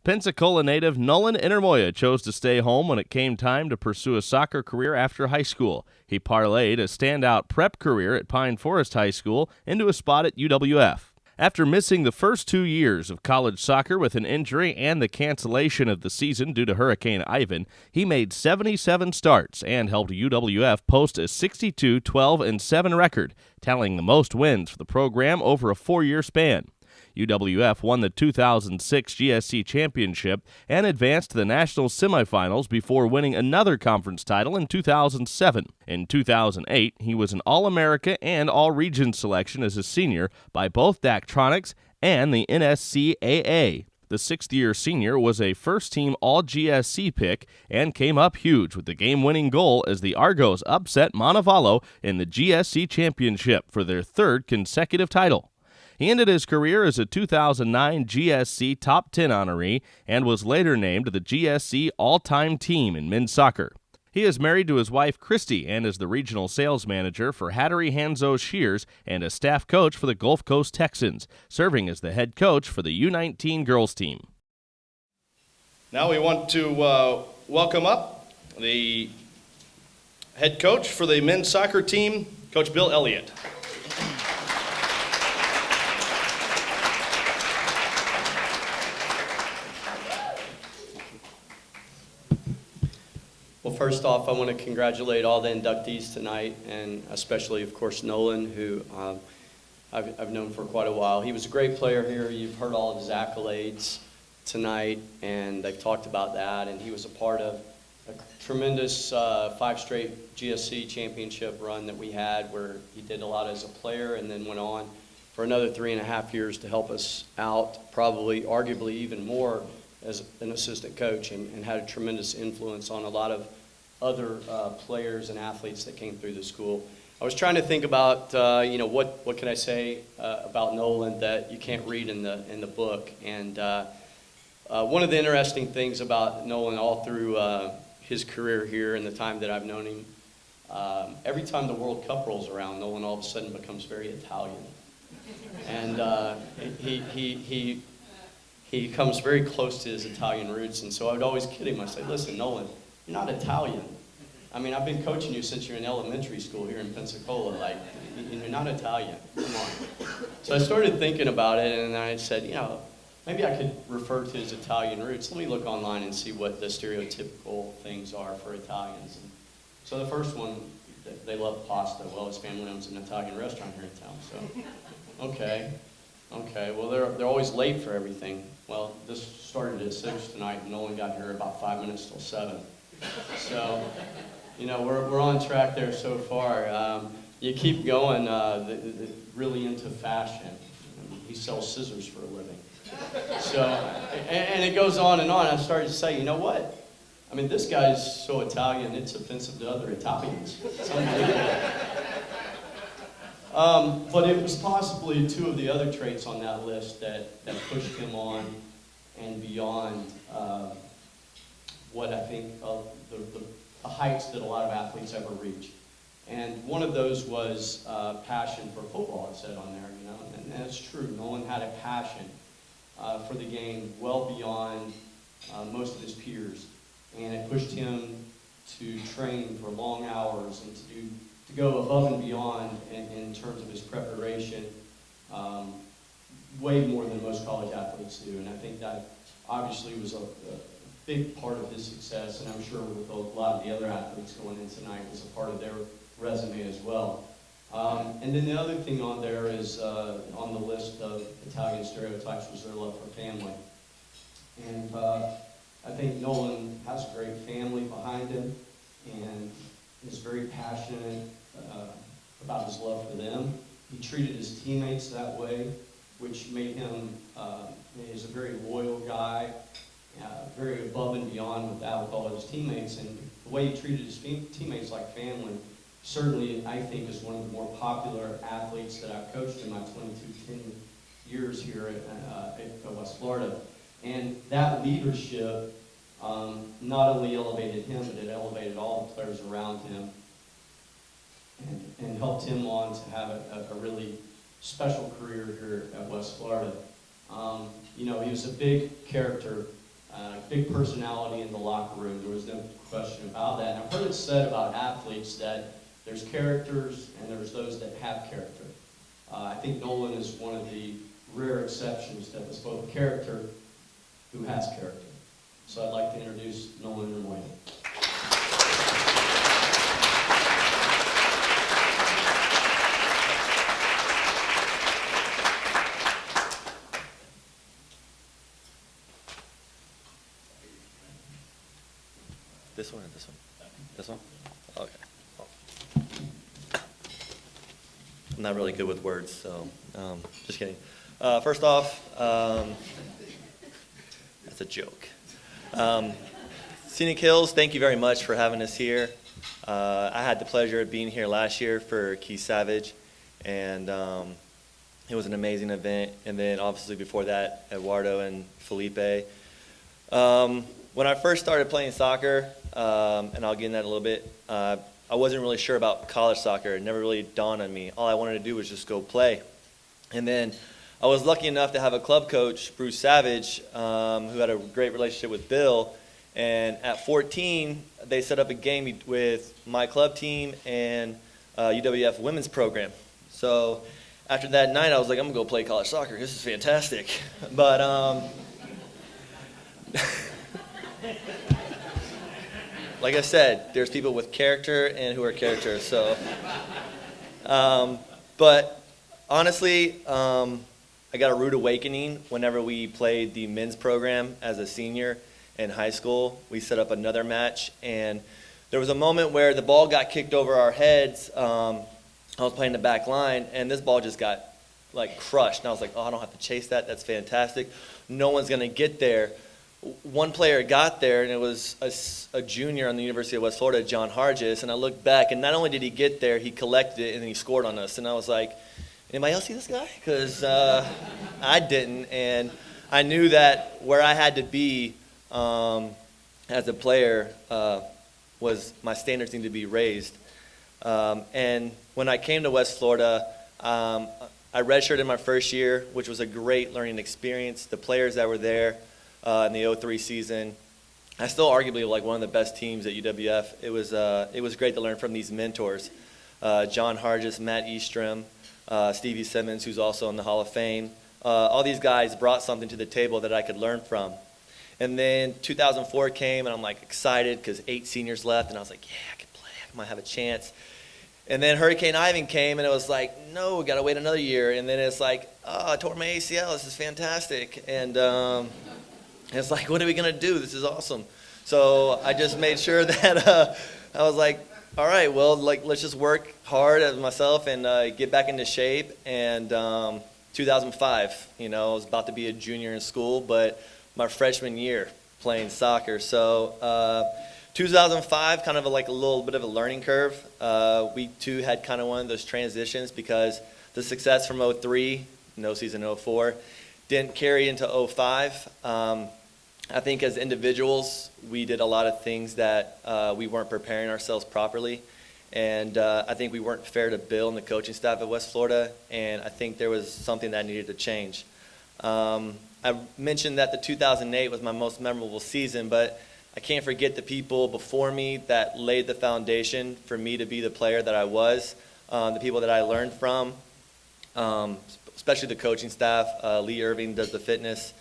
Pensacola native Nolan Intermoia chose to stay home when it came time to pursue a soccer career after high school. He parlayed a standout prep career at Pine Forest High School into a spot at UWF. After missing the first 2 years of college soccer with an injury and the cancellation of the season due to Hurricane Ivan, he made 77 starts and helped UWF post a 62-12-7 record, tallying the most wins for the program over a 4-year span. UWF won the 2006 GSC Championship and advanced to the National Semifinals before winning another conference title in 2007. In 2008, he was an All-America and All-Region selection as a senior by both Daktronics and the NSCAA. The sixth-year senior was a First Team All-GSC pick and came up huge with the game-winning goal as the Argos upset Montevallo in the GSC Championship for their third consecutive title. He ended his career as a 2009 GSC Top 10 honoree and was later named to the GSC All-Time Team in men's soccer. He is married to his wife Christy and is the regional sales manager for Hattery Hanzo Shears and a staff coach for the Gulf Coast Texans, serving as the head coach for the U19 girls team. Now we want to welcome up the head coach for the men's soccer team, Coach Bill Elliott. Well, first off, I want to congratulate all the inductees tonight, and especially, of course, Nolan, who I've known for quite a while. He was a great player here. You've heard all of his accolades tonight, and they've talked about that, and he was a part of a tremendous 5 straight GSC championship run that we had, where he did a lot as a player and then went on for another 3.5 years to help us out, probably, arguably even more as an assistant coach, and had a tremendous influence on a lot of other players and athletes that came through the school. I was trying to think about, what can I say about Nolan that you can't read in the book. And one of the interesting things about Nolan all through his career here and the time that I've known him, every time the World Cup rolls around, Nolan all of a sudden becomes very Italian. And he comes very close to his Italian roots, and so I would always kid him. I'd say, listen, Nolan, you're not Italian. I mean, I've been coaching you since you're in elementary school here in Pensacola. Like, you're not Italian. Come on. So I started thinking about it, and I said, maybe I could refer to his Italian roots. Let me look online and see what the stereotypical things are for Italians. And so the first one, they love pasta. Well, his family owns an Italian restaurant here in town, so okay, well, they're always late for everything. Well, this started at 6 tonight, and Nolan got here about 5 minutes till 7. So, we're on track there so far. You keep going, really into fashion. He sells scissors for a living. So, and it goes on and on. I started to say, you know what? I mean, this guy's so Italian, it's offensive to other Italians. It's unbelievable. But it was possibly 2 of the other traits on that list that pushed him on and beyond what I think of the heights that a lot of athletes ever reach. And one of those was passion for football, it said on there, and that's true. Nolan had a passion for the game well beyond most of his peers, and it pushed him to train for long hours and to go above and beyond in terms of his preparation, way more than most college athletes do. And I think that obviously was a big part of his success, and I'm sure with a lot of the other athletes going in tonight was a part of their resume as well. And then the other thing on there is, on the list of Italian stereotypes, was their love for family. And I think Nolan has a great family behind him, and is very passionate about his love for them. He treated his teammates that way, which made him, he's a very loyal guy, very above and beyond with all of his teammates. And the way he treated his teammates like family, certainly I think is one of the more popular athletes that I've coached in my 22 years here at West Florida. And that leadership not only elevated him, but it elevated all the players around him, and helped him on to have a really special career here at West Florida. He was a big character Big personality in the locker room. There was no question about that. And I've heard it said about athletes that there's characters and there's those that have character. I think Nolan is one of the rare exceptions that was both character who has character. So I'd like to introduce Nolan Intermoia. This one or this one? This one? Okay. I'm not really good with words, so just kidding. First off, that's a joke. Scenic Hills, thank you very much for having us here. I had the pleasure of being here last year for Keith Savage, and it was an amazing event. And then obviously before that, Eduardo and Felipe. When I first started playing soccer, and I'll get into that in a little bit, I wasn't really sure about college soccer. It never really dawned on me. All I wanted to do was just go play. And then I was lucky enough to have a club coach, Bruce Savage, who had a great relationship with Bill. And at 14, they set up a game with my club team and UWF women's program. So after that night, I was like, I'm going to go play college soccer. This is fantastic. But like I said, there's people with character and who are characters. So, but honestly, I got a rude awakening whenever we played the men's program as a senior in high school. We set up another match, and there was a moment where the ball got kicked over our heads. I was playing the back line, and this ball just got like crushed. And I was like, oh, I don't have to chase that. That's fantastic. No one's going to get there. One player got there, and it was a junior on the University of West Florida, John Argos, and I looked back, and not only did he get there, he collected it, and then he scored on us. And I was like, anybody else see this guy? Because I didn't, and I knew that where I had to be as a player was my standards needed to be raised. And when I came to West Florida, I redshirted my first year, which was a great learning experience. The players that were there in the 03 season, I still arguably like one of the best teams at UWF. It was great to learn from these mentors, John Hargis, Matt Eastrom, Stevie Simmons, who's also in the Hall of Fame. All these guys brought something to the table that I could learn from. And then 2004 came, and I'm like excited because 8 seniors left, and I was like, yeah, I can play, I might have a chance. And then Hurricane Ivan came, and it was like, no, we got to wait another year. And then it's like, oh, I tore my ACL, this is fantastic. And it's like, what are we going to do? This is awesome. So I just made sure that I was like, all right, well, like let's just work hard as myself and get back into shape. And 2005, I was about to be a junior in school, but my freshman year playing soccer. So 2005, kind of like a little bit of a learning curve. We too had kind of one of those transitions because the success from 03, no season 04, didn't carry into 05. I think as individuals, we did a lot of things that we weren't preparing ourselves properly. And I think we weren't fair to Bill and the coaching staff at West Florida. And I think there was something that needed to change. I mentioned that the 2008 was my most memorable season, but I can't forget the people before me that laid the foundation for me to be the player that I was, the people that I learned from, especially the coaching staff. Lee Irving does the fitness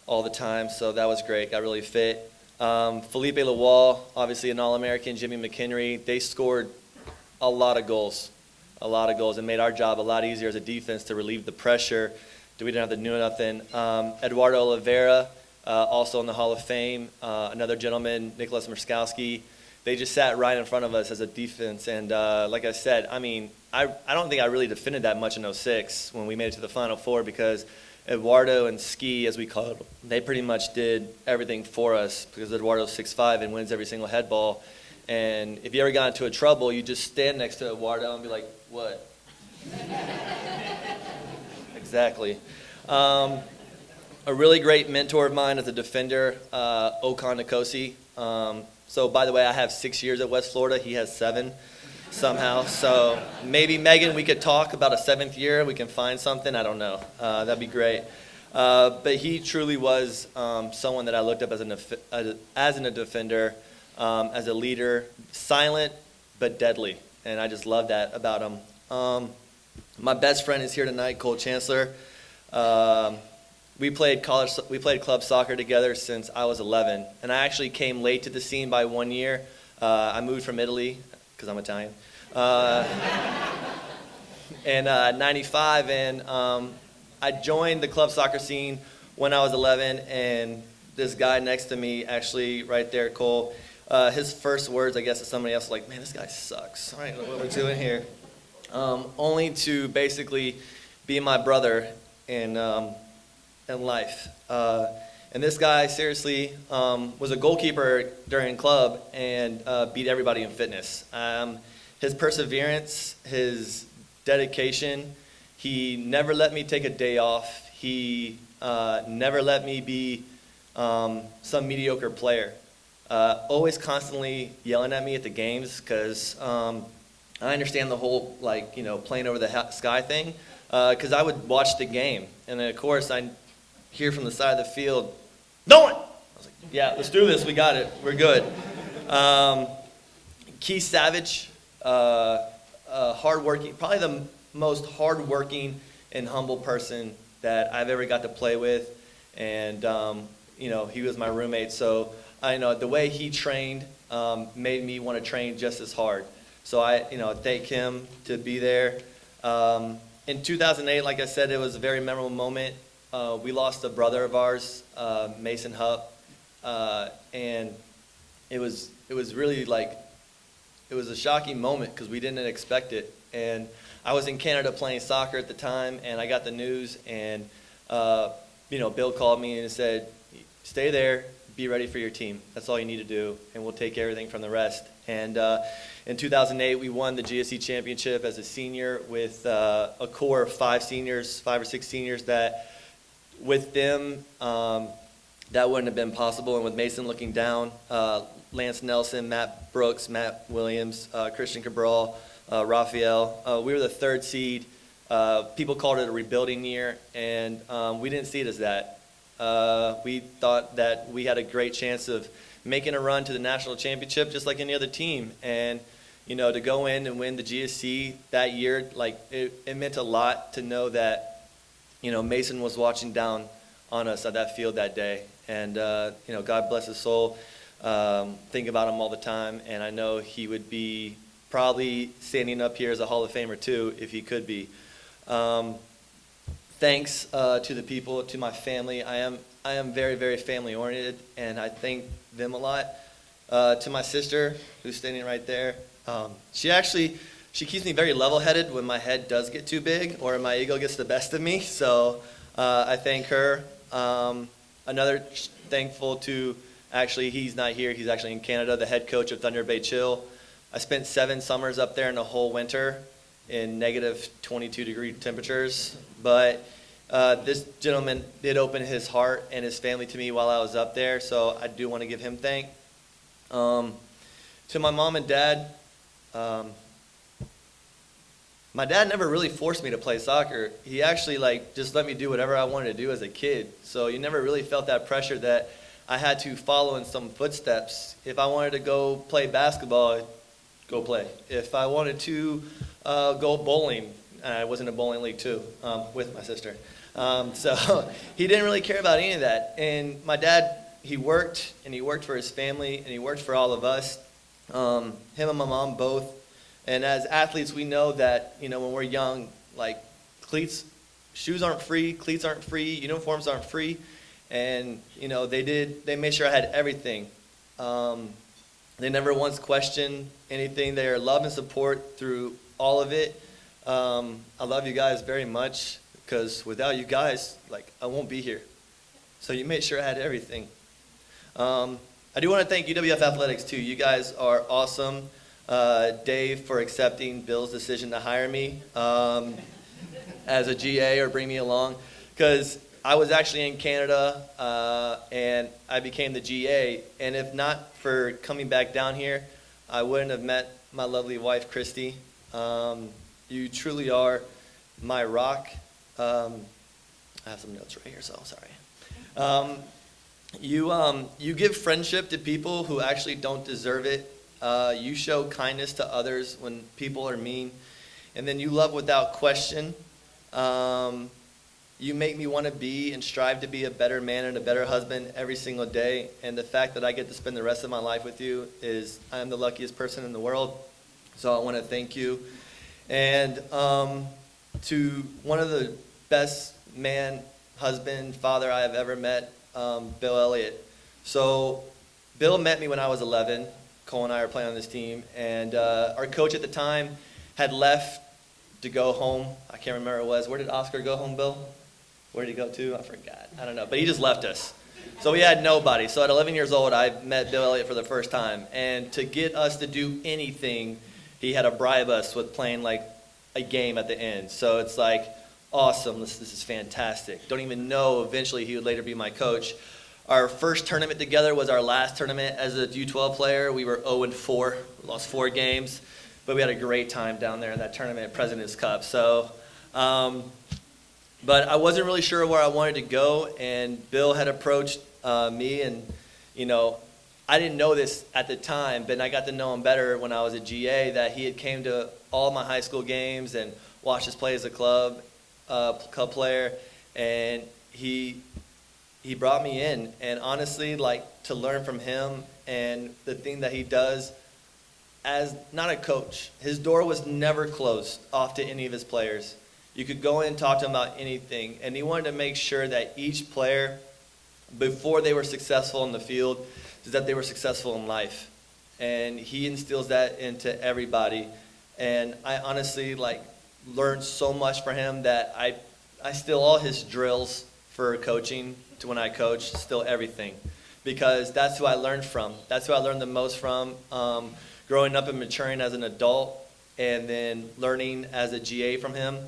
all the time, so that was great. Got really fit. Felipe Lawal, obviously an All-American, Jimmy McHenry, they scored a lot of goals, and made our job a lot easier as a defense to relieve the pressure. We didn't have to do nothing. Eduardo Oliveira, also in the Hall of Fame. Another gentleman, Nicholas Murskowski. They just sat right in front of us as a defense. And like I said, I don't think I really defended that much in 06 when we made it to the Final Four because Eduardo and Ski, as we call it, they pretty much did everything for us because Eduardo's 6'5" and wins every single head ball. And if you ever got into a trouble, you just stand next to Eduardo and be like, what? Exactly. A really great mentor of mine as a defender, Okan Nkosi. So, by the way, I have 6 years at West Florida. He has 7 somehow. So maybe, Megan, we could talk about a 7th year. We can find something. I don't know. That'd be great. But he truly was someone that I looked up as a defender, as a leader, silent but deadly, and I just love that about him. My best friend is here tonight, Cole Chancellor. We played club soccer together since I was 11, and I actually came late to the scene by 1 year. I moved from Italy because I'm Italian in '95, and I joined the club soccer scene when I was 11. And this guy next to me, actually right there, Cole, his first words, I guess, to somebody else, was like, "Man, this guy sucks. I don't know what we're doing here." Only to basically be my brother in life. And this guy, seriously, was a goalkeeper during club and beat everybody in fitness. His perseverance, his dedication, he never let me take a day off. He never let me be some mediocre player. Always constantly yelling at me at the games because I understand the whole, playing over the sky thing, because I would watch the game. And then, of course, I hear from the side of the field, "Nolan!" I was like, "Yeah, let's do this. We got it. We're good." Keith Savage, hardworking, probably the most hardworking and humble person that I've ever got to play with. And, he was my roommate. So, the way he trained made me want to train just as hard. So I, thank him to be there. In 2008, like I said, it was a very memorable moment. We lost a brother of ours, Mason Hupp, and it was really it was a shocking moment because we didn't expect it. And I was in Canada playing soccer at the time, and I got the news, and Bill called me and said, "Stay there, be ready for your team. That's all you need to do, and we'll take everything from the rest." And in 2008, we won the GSC Championship as a senior with a core of 5 or 6 seniors that, with them, that wouldn't have been possible. And with Mason looking down, Lance Nelson, Matt Brooks, Matt Williams, Christian Cabral, Raphael, we were the 3rd seed. People called it a rebuilding year, and we didn't see it as that. We thought that we had a great chance of making a run to the national championship just like any other team. And, to go in and win the GSC that year, it meant a lot to know that, Mason was watching down on us at that field that day. And, God bless his soul. Think about him all the time. And I know he would be probably standing up here as a Hall of Famer too, if he could be. Thanks to the people, to my family. I am very, very family oriented, and I thank them a lot. To my sister, who's standing right there, she keeps me very level-headed when my head does get too big or my ego gets the best of me. So I thank her. Another thankful to, actually, he's not here. He's actually in Canada, the head coach of Thunder Bay Chill. I spent 7 summers up there in the whole winter in negative 22-degree temperatures. But this gentleman did open his heart and his family to me while I was up there, so I do want to give him thanks. To my mom and dad, my dad never really forced me to play soccer. He actually just let me do whatever I wanted to do as a kid. So you never really felt that pressure that I had to follow in some footsteps. If I wanted to go play basketball, I'd go play. If I wanted to go bowling, I was in a bowling league too, with my sister. So he didn't really care about any of that. And my dad, he worked for his family, and he worked for all of us, him and my mom both. And as athletes, we know that, when we're young, shoes aren't free, cleats aren't free, uniforms aren't free. And, they made sure I had everything. They never once questioned anything. Their love and support through all of it. I love you guys very much, because without you guys, I won't be here. So you made sure I had everything. I do want to thank UWF Athletics too. You guys are awesome. Dave for accepting Bill's decision to hire me as a GA or bring me along, because I was actually in Canada and I became the GA. And if not for coming back down here, I wouldn't have met my lovely wife, Christy. You truly are my rock. I have some notes right here, so sorry. You give friendship to people who actually don't deserve it. You show kindness to others when people are mean. And then you love without question. You make me want to be and strive to be a better man and a better husband every single day. And the fact that I get to spend the rest of my life with you is I'm the luckiest person in the world. So I want to thank you. And to one of the best man, husband, father I have ever met, Bill Elliott. So Bill met me when I was 11. Cole and I were playing on this team. And our coach at the time had left to go home. I can't remember what it was. Where did Oscar go home, Bill? Where did he go to? I forgot. I don't know. But he just left us. So we had nobody. So at 11 years old, I met Bill Elliott for the first time. And to get us to do anything, he had to bribe us with playing like a game at the end. So it's like, awesome. This is fantastic. Don't even know eventually he would later be my coach. Our first tournament together was our last tournament as a U12 player. We were 0-4. We lost 4 games. But we had a great time down there in that tournament, President's Cup. So, but I wasn't really sure where I wanted to go, and Bill had approached me, and, you know, I didn't know this at the time, but I got to know him better when I was at GA, that he had came to all my high school games and watched us play as a club player, and he brought me in. And honestly, like, to learn from him and the thing that he does as not a coach, his door was never closed off to any of his players. You could go in and talk to him about anything, and he wanted to make sure that each player, before they were successful in the field, is that they were successful in life. And he instills that into everybody. And I honestly learned so much from him that I still all his drills for coaching to when I coach, still everything. Because that's who I learned from. That's who I learned the most from. Growing up and maturing as an adult, and then learning as a GA from him.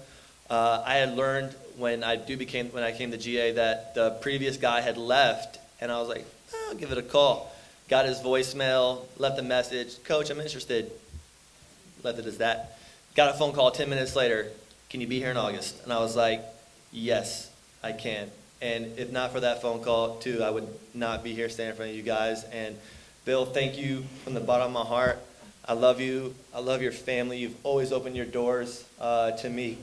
I had learned when I came to GA that the previous guy had left, and I was like, I'll give it a call. Got his voicemail, left a message, Coach, I'm interested. Left it as that. Got a phone call 10 minutes later, can you be here in August? And I was like, yes, I can. And if not for that phone call, too, I would not be here standing in front of you guys. And Bill, thank you from the bottom of my heart. I love you. I love your family. You've always opened your doors to me.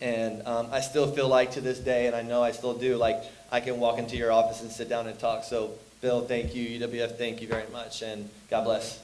And I still feel like to this day, and I know I still do, like I can walk into your office and sit down and talk. So, Bill, thank you. UWF, thank you very much. And God bless.